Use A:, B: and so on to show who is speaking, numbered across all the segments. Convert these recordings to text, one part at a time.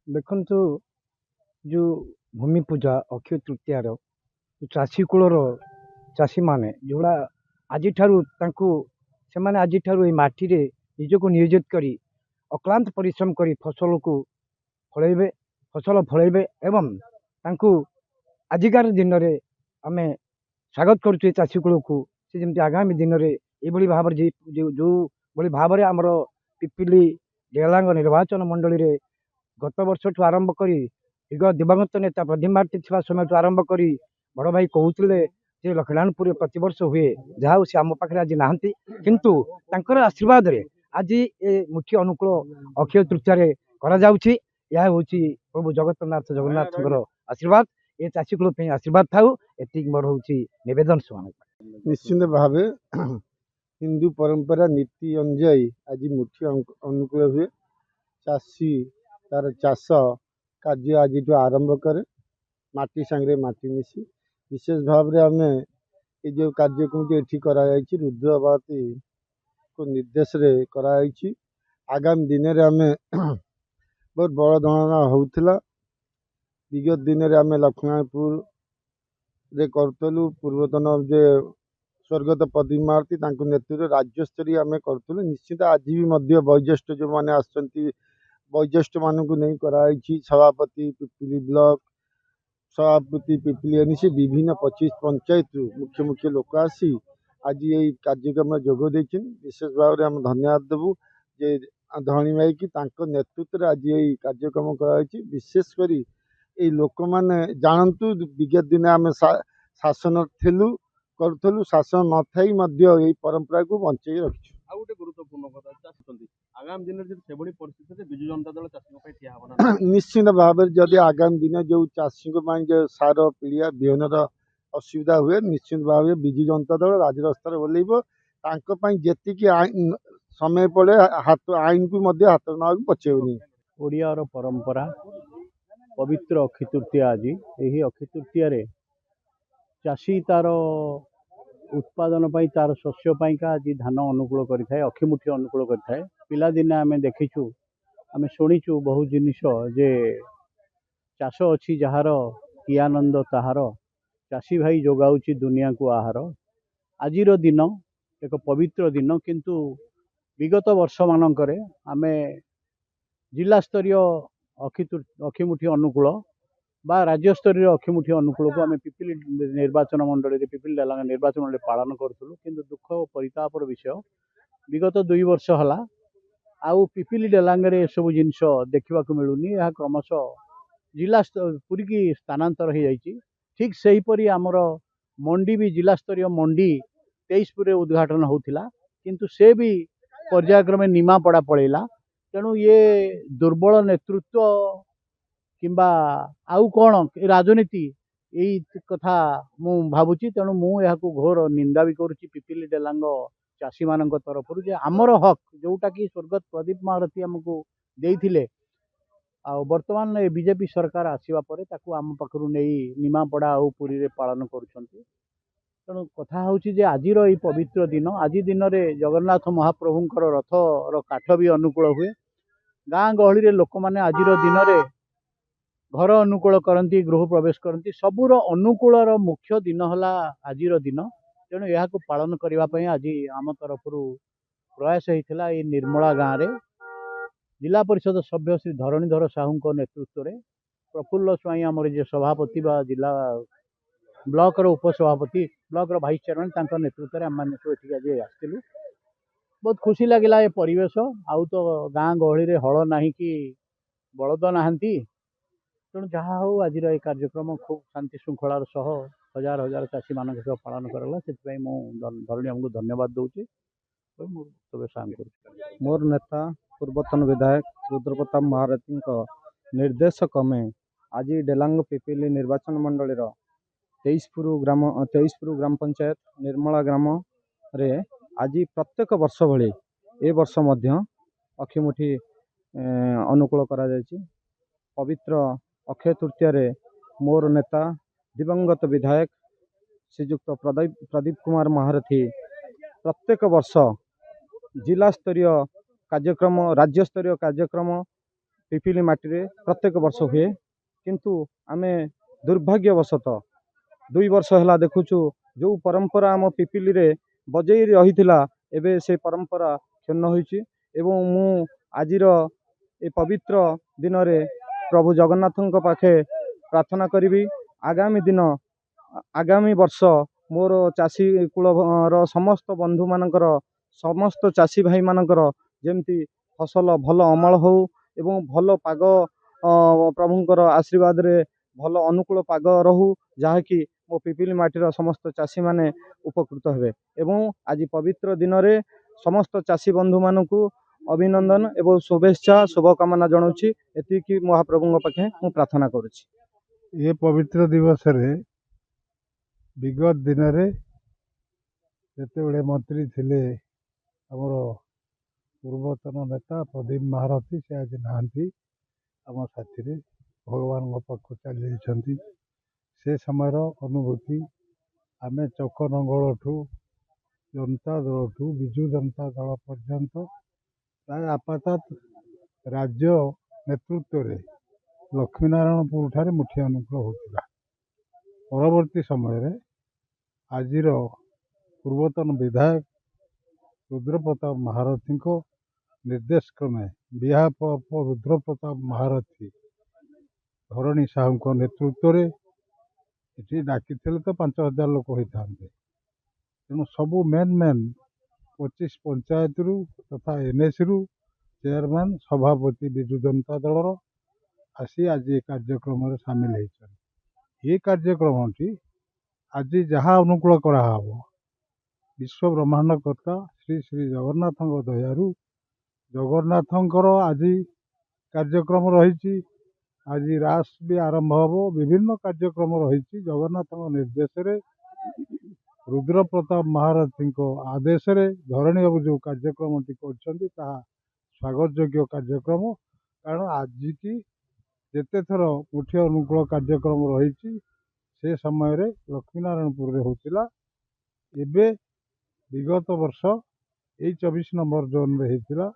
A: ଦେଖନ୍ତୁ ଯୋଉ ଭୂମି ପୂଜା ଅକ୍ଷୟ ତୃତୀୟାର ଚାଷୀ କୂଳର ଚାଷୀମାନେ ଯୋଉଟା ଆଜିଠାରୁ ତାଙ୍କୁ ସେମାନେ ଆଜିଠାରୁ ଏଇ ମାଟିରେ ନିଜକୁ ନିୟୋଜିତ କରି ଅକ୍ଲାନ୍ତ ପରିଶ୍ରମ କରି ଫସଲକୁ ଫଳେଇବେ ଫସଲ ଫଳେଇବେ ଏବଂ ତାଙ୍କୁ ଆଜିକାର ଦିନରେ ଆମେ ସ୍ୱାଗତ କରୁଛୁ ଏ ଚାଷୀ କୂଳକୁ ସେ ଯେମିତି ଆଗାମୀ ଦିନରେ ଏଇଭଳି ଭାବରେ ଯୋଉଭଳି ଭାବରେ ଆମର ପିପିଲି ଡେଲାଙ୍ଗ ନିର୍ବାଚନ ମଣ୍ଡଳୀରେ ଗତ ବର୍ଷଠୁ ଆରମ୍ଭ କରି ଦିବଙ୍ଗତ ନେତା ପ୍ରଦୀପ ମାର୍ଟି ଥିବା ସମୟଠୁ ଆରମ୍ଭ କରି ବଡ଼ ଭାଇ କହୁଥିଲେ ଯେ ଲକ୍ଷ୍ମୀନାରାୟଣପୁରରେ ପ୍ରତିବର୍ଷ ହୁଏ ଯାହା ହଉ ସେ ଆମ ପାଖରେ ଆଜି ନାହାନ୍ତି କିନ୍ତୁ ତାଙ୍କର ଆଶୀର୍ବାଦରେ ଆଜି ଏ ମୁଖ୍ୟ ଅନୁକୂଳ ଅକ୍ଷୟ ତୃତୀୟାରେ କରାଯାଉଛି। ଏହା ହେଉଛି ପ୍ରଭୁ ଜଗନ୍ନାଥଙ୍କର ଆଶୀର୍ବାଦ ଏ ଚାଷୀ କୂଳ ପାଇଁ ଆଶୀର୍ବାଦ ଥାଉ ଏତିକି ମୋର ହେଉଛି ନିବେଦନ ସେମାନଙ୍କୁ।
B: ନିଶ୍ଚିନ୍ତ ଭାବେ ହିନ୍ଦୁ ପରମ୍ପରା ନୀତି ଅନୁଯାୟୀ ଆଜି ମୁଖ୍ୟ ଅନୁକୂଳ ହୁଏ। ଚାଷୀ ତାର ଚାଷ କାର୍ଯ୍ୟ ଆଜିଠୁ ଆରମ୍ଭ କରେ ମାଟି ସାଙ୍ଗରେ ମାଟି ମିଶି ବିଶେଷ ଭାବରେ ଆମେ ଏ ଯେଉଁ କାର୍ଯ୍ୟକ୍ରମଟି ଏଠି କରାଯାଇଛି ରୁଦ୍ରବାତୀଙ୍କ ନିର୍ଦ୍ଦେଶରେ କରାଯାଇଛି। ଆଗାମୀ ଦିନରେ ଆମେ ବହୁତ ବଡ଼ ଧରଣର ହେଉଥିଲା। ବିଗତ ଦିନରେ ଆମେ ଲକ୍ଷ୍ମୀନାରାୟଣପୁରରେ କରୁଥିଲୁ। ପୂର୍ବତନ ଯେ ସ୍ୱର୍ଗତ ପ୍ରଦୀପ ମହାରଥୀ ତାଙ୍କ ନେତୃତ୍ୱରେ ରାଜ୍ୟସ୍ତରୀୟ ଆମେ କରୁଥିଲୁ। ନିଶ୍ଚିତ ଆଜି ବି ମଧ୍ୟ ବୟୋଜ୍ୟେଷ୍ଠ ଯେଉଁମାନେ ଆସୁଛନ୍ତି ବୟୋଜ୍ୟେଷ୍ଠମାନଙ୍କୁ ନେଇ କରାଯାଇଛି। ସଭାପତି ପିପିଲି ବ୍ଲକ ସଭାପତି ପିପିଲି ଏନସି ବିଭିନ୍ନ 25 ପଞ୍ଚାୟତରୁ ମୁଖ୍ୟ ମୁଖ୍ୟ ଲୋକ ଆସି ଆଜି ଏହି କାର୍ଯ୍ୟକ୍ରମରେ ଯୋଗ ଦେଇଛନ୍ତି। ବିଶେଷ ଭାବରେ ଆମେ ଧନ୍ୟବାଦ ଦେବୁ ଯେ ଧଣୀ ଭାଇକି ତାଙ୍କ ନେତୃତ୍ୱରେ ଆଜି ଏହି କାର୍ଯ୍ୟକ୍ରମ କରାଯାଇଛି। ବିଶେଷ କରି ଏଇ ଲୋକମାନେ ଜାଣନ୍ତୁ ବିଗତ ଦିନେ ଆମେ ଶାସନ ଥିଲୁ କରୁଥିଲୁ ଶାସନ ନଥାଇ ମଧ୍ୟ ଏହି ପରମ୍ପରାକୁ ବଞ୍ଚେଇ ରଖିଛୁ।
C: ଆଉ ଗୋଟେ ଗୁରୁତ୍ୱପୂର୍ଣ୍ଣ କଥା ଚାଷୁଛନ୍ତି ଆଗାମୀ ଦିନରେ ଯଦି ସେଭଳି ପରିସ୍ଥିତିରେ ବିଜୁ ଜନତା ଦଳ ଚାଷୀଙ୍କ ପାଇଁ ଠିଆ ହେବ ନା
B: ନିଶ୍ଚିନ୍ତ ଭାବରେ ଯଦି ଆଗାମୀ ଦିନେ ଯେଉଁ ଚାଷୀଙ୍କ ପାଇଁ ଯେଉଁ ସାର ପିଡ଼ିଆ ବିହନର ଅସୁବିଧା ହୁଏ ନିଶ୍ଚିନ୍ତ ଭାବରେ ବିଜୁ ଜନତା ଦଳ ରାଜରାସ୍ତାରେ ଓହ୍ଲେଇବ। ତାଙ୍କ ପାଇଁ ଯେତିକି ସମୟ ପଡ଼େ ଆଇନକୁ ମଧ୍ୟ ହାତ ନେବାକୁ ପଛେଇବନି।
D: ଓଡ଼ିଆର ପରମ୍ପରା ପବିତ୍ର ଅକ୍ଷୟ ତୃତୀୟା ଆଜି ଏହି ଅକ୍ଷୟ ତୃତୀୟାରେ ଚାଷୀ ତାର ଉତ୍ପାଦନ ପାଇଁ ତାର ଶସ୍ୟ ପାଇଁକା ଆଜି ଧାନ ଅନୁକୂଳ କରିଥାଏ ଅକ୍ଷିମୁଠି ଅନୁକୂଳ କରିଥାଏ। ପିଲାଦିନେ ଆମେ ଦେଖିଛୁ ଆମେ ଶୁଣିଛୁ ବହୁ ଜିନିଷ ଯେ ଚାଷ ଅଛି ଯାହାର କି ଆନନ୍ଦ ତାହାର ଚାଷୀ ଭାଇ ଯୋଗାଉଛି ଦୁନିଆକୁ ଆହାର। ଆଜିର ଦିନ ଏକ ପବିତ୍ର ଦିନ କିନ୍ତୁ ବିଗତ ବର୍ଷମାନଙ୍କରେ ଆମେ ଜିଲ୍ଲାସ୍ତରୀୟ ଅକ୍ଷିମୁଠି ଅନୁକୂଳ ବା ରାଜ୍ୟସ୍ତରୀୟ ଅକ୍ଷିମୁଠି ଅନୁକୂଳକୁ ଆମେ ପିପିଲି ନିର୍ବାଚନ ମଣ୍ଡଳୀରେ ପିପିଲି ଡେଲାଙ୍ଗ ନିର୍ବାଚନ ମଣ୍ଡଳୀ ପାଳନ କରୁଥିଲୁ। କିନ୍ତୁ ଦୁଃଖ ଓ ପରିତାପର ବିଷୟ ବିଗତ 2 ବର୍ଷ ହେଲା ଆଉ ପିପିଲି ଡେଲାଙ୍ଗରେ ଏସବୁ ଜିନିଷ ଦେଖିବାକୁ ମିଳୁନି। ଏହା କ୍ରମଶଃ ଜିଲ୍ଲା ପୁରୀକି ସ୍ଥାନାନ୍ତର ହୋଇଯାଇଛି। ଠିକ୍ ସେହିପରି ଆମର ମଣ୍ଡି ବି ଜିଲ୍ଲାସ୍ତରୀୟ ମଣ୍ଡି 23ପୁରରେ ଉଦ୍ଘାଟନ ହେଉଥିଲା କିନ୍ତୁ ସେ ବି ପର୍ଯ୍ୟାୟକ୍ରମେ ନିମାପଡ଼ା ପଳେଇଲା। ତେଣୁ ଇଏ ଦୁର୍ବଳ ନେତୃତ୍ୱ କିମ୍ବା ଆଉ କ'ଣ ରାଜନୀତି ଏଇ କଥା ମୁଁ ଭାବୁଛି। ତେଣୁ ମୁଁ ଏହାକୁ ଘୋର ନିନ୍ଦା ବି କରୁଛି ପିପିଲି ଡେଲାଙ୍ଗ ଚାଷୀମାନଙ୍କ ତରଫରୁ ଯେ ଆମର ହକ୍ ଯେଉଁଟାକି ସ୍ୱର୍ଗତ ପ୍ରଦୀପ ମହାରଥୀ ଆମକୁ ଦେଇଥିଲେ ଆଉ ବର୍ତ୍ତମାନ ଏ ବିଜେପି ସରକାର ଆସିବା ପରେ ତାକୁ ଆମ ପାଖରୁ ନେଇ ନିମାପଡ଼ା ଆଉ ପୁରୀରେ ପାଳନ କରୁଛନ୍ତି। ତେଣୁ କଥା ହେଉଛି ଯେ ଆଜିର ଏଇ ପବିତ୍ର ଦିନ ଆଜି ଦିନରେ ଜଗନ୍ନାଥ ମହାପ୍ରଭୁଙ୍କର ରଥର କାଠ ବି ଅନୁକୂଳ ହୁଏ। ଗାଁ ଗହଳିରେ ଲୋକମାନେ ଆଜିର ଦିନରେ ଘର ଅନୁକୂଳ କରନ୍ତି ଗୃହ ପ୍ରବେଶ କରନ୍ତି। ସବୁର ଅନୁକୂଳର ମୁଖ୍ୟ ଦିନ ହେଲା ଆଜିର ଦିନ। ତେଣୁ ଏହାକୁ ପାଳନ କରିବା ପାଇଁ ଆଜି ଆମ ତରଫରୁ ପ୍ରୟାସ ହେଇଥିଲା। ଏଇ ନିର୍ମଳା ଗାଁରେ ଜିଲ୍ଲା ପରିଷଦ ସଭ୍ୟ ଶ୍ରୀ ଧରଣୀଧର ସାହୁଙ୍କ ନେତୃତ୍ୱରେ ପ୍ରଫୁଲ୍ଲ ସ୍ୱାଇଁ ଆମର ଯିଏ ସଭାପତି ବା ଜିଲ୍ଲା ବ୍ଲକର ଉପସଭାପତି ବ୍ଲକର ଭାଇସ୍ ଚେୟାରମ୍ୟାନ୍ ତାଙ୍କ ନେତୃତ୍ୱରେ ଆମମାନେ ସବୁ ଏଠିକି ଆଜି ଆସିଥିଲୁ। ବହୁତ ଖୁସି ଲାଗିଲା ଏ ପରିବେଶ। ଆଉ ତ ଗାଁ ଗହଳିରେ ହଳ ନାହିଁ କି ବଳଦ ନାହାନ୍ତି। ତେଣୁ ଯାହା ହଉ ଆଜିର ଏ କାର୍ଯ୍ୟକ୍ରମ ଖୁବ୍ ଶାନ୍ତି ଶୃଙ୍ଖଳାର ସହ ହଜାର ହଜାର ଚାଷୀମାନଙ୍କ ସହ ପାଳନ କରାଗଲା। ସେଥିପାଇଁ ମୁଁ ଧରଣୀ ଆମକୁ ଧନ୍ୟବାଦ ଦେଉଛି। ମୁଁ ତେବେ ସାଙ୍ଗ କରୁଛି
E: ମୋର ନେତା ପୂର୍ବତନ ବିଧାୟକ ରୁଦ୍ରପ୍ରତାପ ମହାରଥୀଙ୍କ ନିର୍ଦ୍ଦେଶ କ୍ରମେ ଆଜି ଡେଲାଙ୍ଗ ପିପିଲି ନିର୍ବାଚନ ମଣ୍ଡଳୀର 23ପୁର ଗ୍ରାମ ପଞ୍ଚାୟତ ନିର୍ମଳା ଗ୍ରାମରେ ଆଜି ପ୍ରତ୍ୟେକ ବର୍ଷ ଭଳି ଏ ବର୍ଷ ମଧ୍ୟ ଅକ୍ଷିମୁଠି ଅନୁକୂଳ କରାଯାଇଛି। ପବିତ୍ର ଅକ୍ଷୟ ତୃତୀୟାରେ ମୋର ନେତା ଦିବଙ୍ଗତ ବିଧାୟକ ଶ୍ରୀଯୁକ୍ତ ପ୍ରଦୀପ କୁମାର ମହାରଥୀ ପ୍ରତ୍ୟେକ ବର୍ଷ ଜିଲ୍ଲାସ୍ତରୀୟ କାର୍ଯ୍ୟକ୍ରମ ରାଜ୍ୟସ୍ତରୀୟ କାର୍ଯ୍ୟକ୍ରମ ପିପିଲି ମାଟିରେ ପ୍ରତ୍ୟେକ ବର୍ଷ ହୁଏ। କିନ୍ତୁ ଆମେ ଦୁର୍ଭାଗ୍ୟବଶତଃ 2 ବର୍ଷ ହେଲା ଦେଖୁଛୁ ଯେଉଁ ପରମ୍ପରା ଆମ ପିପିଲିରେ ବଜେଇ ରହିଥିଲା ଏବେ ସେ ପରମ୍ପରା କ୍ଷୁଣ୍ଣ ହୋଇଛି। ଏବଂ ମୁଁ ଆଜିର ଏ ପବିତ୍ର ଦିନରେ ପ୍ରଭୁ ଜଗନ୍ନାଥଙ୍କ ପାଖେ ପ୍ରାର୍ଥନା କରିବି ଆଗାମୀ ବର୍ଷ ମୋର ଚାଷୀ କୂଳର ସମସ୍ତ ବନ୍ଧୁମାନଙ୍କର ସମସ୍ତ ଚାଷୀ ଭାଇମାନଙ୍କର ଯେମିତି ଫସଲ ଭଲ ଅମଳ ହେଉ ଏବଂ ଭଲ ପାଗ ପ୍ରଭୁଙ୍କର ଆଶୀର୍ବାଦରେ ଭଲ ଅନୁକୂଳ ପାଗ ରହୁ, ଯାହାକି ମୋ ପିପିଲି ମାଟିର ସମସ୍ତ ଚାଷୀମାନେ ଉପକୃତ ହେବେ। ଏବଂ ଆଜି ପବିତ୍ର ଦିନରେ ସମସ୍ତ ଚାଷୀ ବନ୍ଧୁମାନଙ୍କୁ ଅଭିନନ୍ଦନ ଏବଂ ଶୁଭେଚ୍ଛା ଶୁଭକାମନା ଜଣାଉଛି। ଏତିକି ମହାପ୍ରଭୁଙ୍କ ପାଖେ ମୁଁ ପ୍ରାର୍ଥନା କରୁଛି।
F: ଏ ପବିତ୍ର ଦିବସରେ ବିଗତ ଦିନରେ ଯେତେବେଳେ ମନ୍ତ୍ରୀ ଥିଲେ ଆମର ପୂର୍ବତନ ନେତା ପ୍ରଦୀପ ମହାରଥୀ, ସେ ଆଜି ନାହାନ୍ତି ଆମ ସାଥିରେ, ଭଗବାନଙ୍କ ପାଖକୁ ଚାଲି ଯାଇଛନ୍ତି। ସେ ସମୟର ଅନୁଭୂତି ଆମେ ଚକ ନଙ୍ଗଳଠୁ ଜନତା ଦଳଠୁ ବିଜୁ ଜନତା ଦଳ ପର୍ଯ୍ୟନ୍ତ ପ୍ରାୟ ଆପାତତଃ ରାଜ୍ୟ ନେତୃତ୍ୱରେ ଲକ୍ଷ୍ମୀନାରାୟଣପୁର ଠାରେ ମୁଖ୍ୟ ଅନୁକୂଳ ହେଉଥିଲା। ପରବର୍ତ୍ତୀ ସମୟରେ ଆଜିର ପୂର୍ବତନ ବିଧାୟକ ରୁଦ୍ରପ୍ରତାପ ମହାରଥୀଙ୍କ ନିର୍ଦ୍ଦେଶ କ୍ରମେ ବିହାଫ ଅଫ ରୁଦ୍ରପ୍ରତାପ ମହାରଥୀ ଧରଣୀ ସାହୁଙ୍କ ନେତୃତ୍ୱରେ ଏଠି ଡାକିଥିଲେ ତ 5,000 ଲୋକ ହୋଇଥାନ୍ତେ। ତେଣୁ ସବୁ ମେନ୍ 25 ପଞ୍ଚାୟତରୁ ତଥା NSରୁ ଚେୟାରମ୍ୟାନ୍ ସଭାପତି ବିଜୁ ଜନତା ଦଳର ଆସି ଆଜି ଏ କାର୍ଯ୍ୟକ୍ରମରେ ସାମିଲ ହୋଇଛନ୍ତି। ଏ କାର୍ଯ୍ୟକ୍ରମଟି ଆଜି ଯାହା ଅନୁକୂଳ କରାହେବ ବିଶ୍ୱ ବ୍ରହ୍ମାଣ୍ଡ କର୍ତ୍ତା ଶ୍ରୀ ଶ୍ରୀ ଜଗନ୍ନାଥଙ୍କ ଦୟାରୁ ଜଗନ୍ନାଥଙ୍କର ଆଜି କାର୍ଯ୍ୟକ୍ରମ ରହିଛି। ଆଜି ରାସ ବି ଆରମ୍ଭ ହେବ, ବିଭିନ୍ନ କାର୍ଯ୍ୟକ୍ରମ ରହିଛି। ଜଗନ୍ନାଥଙ୍କ ନିର୍ଦ୍ଦେଶରେ ରୁଦ୍ରପ୍ରତାପ ମହାରଥୀଙ୍କ ଆଦେଶରେ ଧରଣୀ ବାବୁ ଯେଉଁ କାର୍ଯ୍ୟକ୍ରମଟି କରିଛନ୍ତି ତାହା ସ୍ୱାଗତ ଯୋଗ୍ୟ କାର୍ଯ୍ୟକ୍ରମ। କାରଣ ଆଜିକି ଯେତେଥର ମୁଖ୍ୟ ଅନୁକୂଳ କାର୍ଯ୍ୟକ୍ରମ ରହିଛି ସେ ସମୟରେ ଲକ୍ଷ୍ମୀନାରାୟଣପୁରରେ ହେଉଥିଲା। ଏବେ ବିଗତ ବର୍ଷ ଏଇ 24 ନମ୍ବର ଜୋନ୍ରେ ହେଇଥିଲା,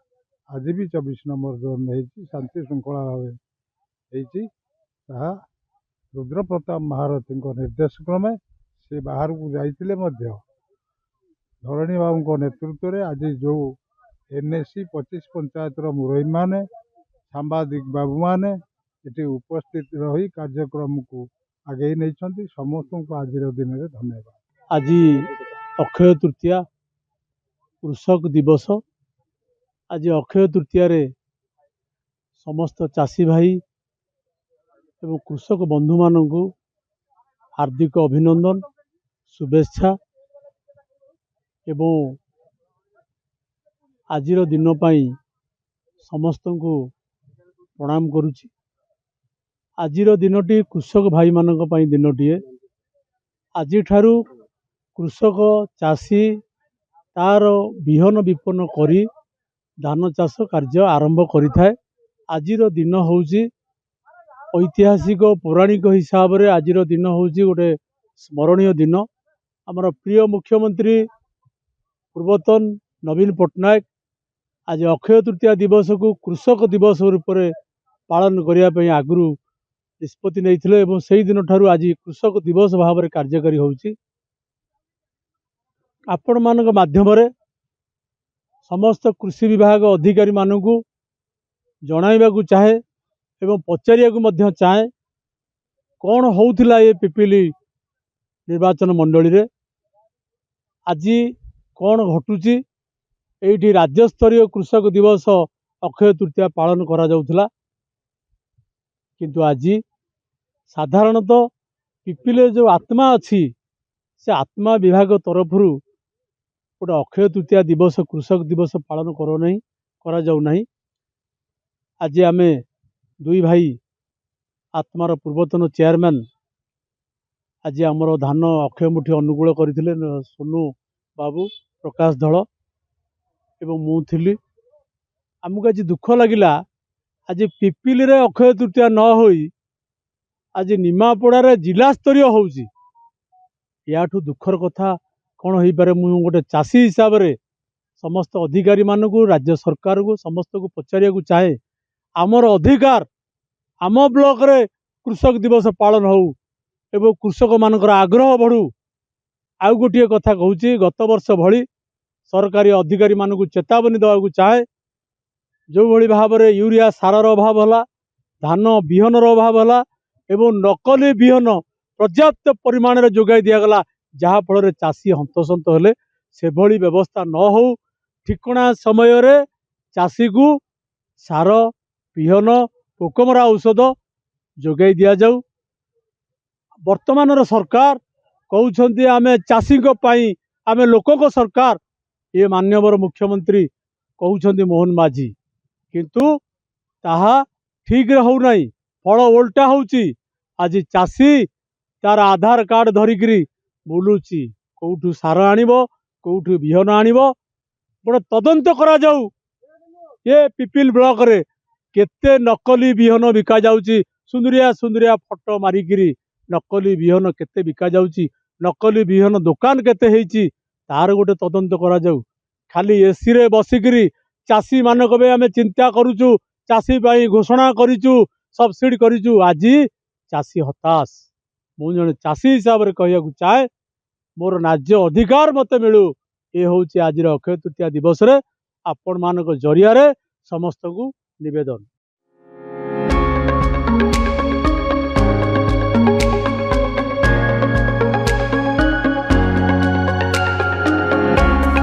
F: ଆଜି ବି 24 ନମ୍ବର ଜୋନ୍ରେ ହେଇଛି, ଶାନ୍ତି ଶୃଙ୍ଖଳା ଭାବେ ହେଇଛି। ତାହା ରୁଦ୍ରପ୍ରତାପ ମହାରଥୀଙ୍କ ନିର୍ଦ୍ଦେଶ କ୍ରମେ ସେ ବାହାରକୁ ଯାଇଥିଲେ ମଧ୍ୟ ଧରଣୀ ବାବୁଙ୍କ ନେତୃତ୍ୱରେ ଆଜି ଯେଉଁ NSC 25 ପଞ୍ଚାୟତର ମୁରବୀମାନେ ସାମ୍ବାଦିକ ବାବୁମାନେ ଏଠି ଉପସ୍ଥିତ ରହି କାର୍ଯ୍ୟକ୍ରମକୁ ଆଗେଇ ନେଇଛନ୍ତି। ସମସ୍ତଙ୍କୁ ଆଜିର ଦିନରେ ଧନ୍ୟବାଦ।
D: ଆଜି ଅକ୍ଷୟ ତୃତୀୟା, କୃଷକ ଦିବସ। ଆଜି ଅକ୍ଷୟ ତୃତୀୟାରେ ସମସ୍ତ ଚାଷୀ ଭାଇ ଏବଂ କୃଷକ ବନ୍ଧୁମାନଙ୍କୁ ହାର୍ଦ୍ଦିକ ଅଭିନନ୍ଦନ, ଶୁଭେଚ୍ଛା ଏବଂ ଆଜିର ଦିନ ପାଇଁ ସମସ୍ତଙ୍କୁ ପ୍ରଣାମ କରୁଛି। ଆଜିର ଦିନଟି କୃଷକ ଭାଇମାନଙ୍କ ପାଇଁ ଦିନଟିଏ। ଆଜିଠାରୁ କୃଷକ ଚାଷୀ ତାର ବିହନ ବିପନ୍ନ କରି ଧାନ ଚାଷ କାର୍ଯ୍ୟ ଆରମ୍ଭ କରିଥାଏ। ଆଜିର ଦିନ ହେଉଛି ଐତିହାସିକ ପୌରାଣିକ ହିସାବରେ ଆଜିର ଦିନ ହେଉଛି ଗୋଟେ ସ୍ମରଣୀୟ ଦିନ। ଆମର ପ୍ରିୟ ମୁଖ୍ୟମନ୍ତ୍ରୀ ପୂର୍ବତନ ନବୀନ ପଟ୍ଟନାୟକ ଆଜି ଅକ୍ଷୟ ତୃତୀୟା ଦିବସକୁ କୃଷକ ଦିବସ ରୂପରେ ପାଳନ କରିବା ପାଇଁ ଆଗରୁ ନିଷ୍ପତ୍ତି ନେଇଥିଲେ ଏବଂ ସେହି ଦିନଠାରୁ ଆଜି କୃଷକ ଦିବସ ଭାବରେ କାର୍ଯ୍ୟକାରୀ ହେଉଛି। ଆପଣମାନଙ୍କ ମାଧ୍ୟମରେ ସମସ୍ତ କୃଷି ବିଭାଗ ଅଧିକାରୀମାନଙ୍କୁ ଜଣାଇବାକୁ ଚାହେଁ ଏବଂ ପଚାରିବାକୁ ମଧ୍ୟ ଚାହେଁ କ'ଣ ହେଉଥିଲା ଏ ପିପିଲି ନିର୍ବାଚନ ମଣ୍ଡଳୀରେ, ଆଜି କ'ଣ ଘଟୁଛି। ଏଇଠି ରାଜ୍ୟସ୍ତରୀୟ କୃଷକ ଦିବସ ଅକ୍ଷୟ ତୃତୀୟା ପାଳନ କରାଯାଉଥିଲା, କିନ୍ତୁ ଆଜି ସାଧାରଣତଃ ପିପିଲିରେ ଯେଉଁ ଆତ୍ମା ଅଛି ସେ ଆତ୍ମା ବିଭାଗ ତରଫରୁ ଗୋଟେ ଅକ୍ଷୟ ତୃତୀୟା ଦିବସ କୃଷକ ଦିବସ ପାଳନ କରାଯାଉନାହିଁ। ଆଜି ଆମେ ଦୁଇ ଭାଇ ଆତ୍ମାର ପୂର୍ବତନ ଚେୟାରମ୍ୟାନ୍ ଆଜି ଆମର ଧାନ ଅକ୍ଷୟ ମୁଠି ଅନୁକୂଳ କରିଥିଲେ, ସୋନୁ ବାବୁ, ପ୍ରକାଶ ଧଳ ଏବଂ ମୁଁ ଥିଲି। ଆମକୁ ଆଜି ଦୁଃଖ ଲାଗିଲା ଆଜି ପିପିଲିରେ ଅକ୍ଷୟ ତୃତୀୟା ନ ହୋଇ ଆଜି ନିମାପଡ଼ାରେ ଜିଲ୍ଲାସ୍ତରୀୟ ହେଉଛି। ୟାଠୁ ଦୁଃଖର କଥା କ'ଣ ହେଇପାରେ। ମୁଁ ଗୋଟେ ଚାଷୀ ହିସାବରେ ସମସ୍ତ ଅଧିକାରୀମାନଙ୍କୁ, ରାଜ୍ୟ ସରକାରକୁ ସମସ୍ତଙ୍କୁ ପଚାରିବାକୁ ଚାହେଁ
G: आमर अधिकार आम ब्लॉक रे कृषक दिवस पालन हो एवं कृषक मानकर आग्रह बढ़ू। आउ गोटे कथा कहूँ गत वर्ष भली सरकारी अधिकारी मानक चेतावनी देवाक चाहे जो भली भाव में यूरिया सारार अभाव है धान बिहनर अभाव है एवं नकली बिहन पर्याप्त परिमाण में जोगाई दिगला जहाँफल चाषी हंतसंत हेले से भली व्यवस्था न हो ठिकणा समय रे चाषी को सार बिहन पोकमरा औषध जोगाई दि जाऊ। वर्तमान सरकार कहते आमे चाषी आमे लोकों सरकार ये माननीय मुख्यमंत्री कहते मोहन माझी किंतु ताहा ठीक रे हो नहीं फल ओल्टा होची। आज चाषी तार आधार कार्ड धरिकी बुलूची कौठू सार आनिबो कौठू बिहन आनिबो गोटे तदंत करा जाऊ। ये पिपिल ब्लॉक रे केते नकली बिहन बिका जाउची सुंदरिया सुंदरिया फोटो मारिकी नकली बिहन केते बिका जाउची नकली बिहन दुकान केते हेची तार गोटे तदंत करा जाऊ। खाली एसी रे बसिकी चाषी मानक आमे चिंता करूचु चाषी पाई घोषणा करिचु सब्सिडी करिचु आज चाषी हताश। मु जने चाषी हिसाब रे कहिया चाहे मोर न्याय्य अधिकार मते मिलू ये हूँ आज अक्षय तृतीया दिवस रे आपण मानक जरिया रे समस्त को निवेदन।